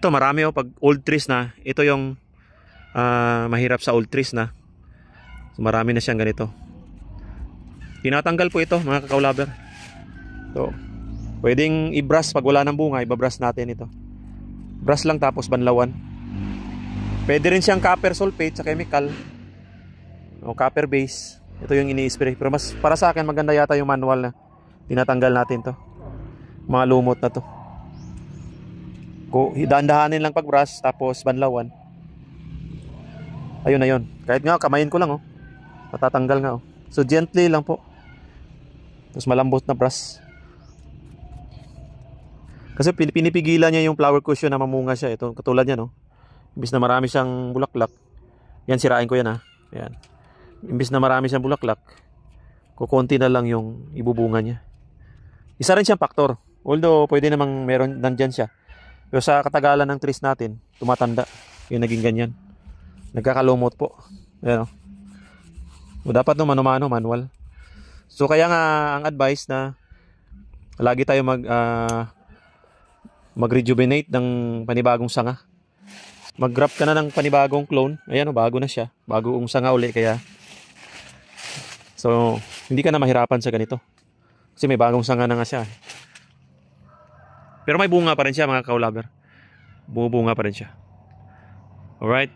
Ito marami oh, pag old trees na. Ito yung mahirap sa old trees na. So, marami na siyang ganito. Tinatanggal po ito mga kakaulaber. So, pwedeng i-brush pag wala ng bunga, ibabrush natin ito. Brush lang tapos banlawan. Pwede rin siyang copper sulfate sa chemical o copper base. Ito yung ini-spray. Pero mas para sa akin maganda yata yung manual na tinatanggal natin to. Mga lumot na to. Dahan-dahanin lang pag brush tapos banlawan. Ayun na yun. Kahit nga kamayin ko lang oh. Matatanggal nga oh. So gently lang po. Tapos malambot na brush. Kasi pinipigilan niya yung flower cushion na mamunga siya. Ito katulad niya no. Imbis na marami siyang bulaklak. Yan, sirain ko yan ha. Yan. Imbis na marami siyang bulaklak, kukunti na lang yung ibubunga niya. Isa rin siyang faktor. Although pwede namang meron nandyan siya. Pero sa katagalan ng trees natin, tumatanda. Yung naging ganyan. Nagkakalumot po. Ayan o. O dapat no mano-mano, manual. So kaya nga ang advice na lagi tayo mag-rejuvenate ng panibagong sanga. Mag-grab ka na ng panibagong clone. Ayan o, bago na siya. Bagong sanga uli kaya. So, hindi ka na mahirapan sa ganito. Kasi may bagong sanga na nga siya. Pero may bunga pa rin siya mga kaulaber. Bumubunga pa rin siya. Alright.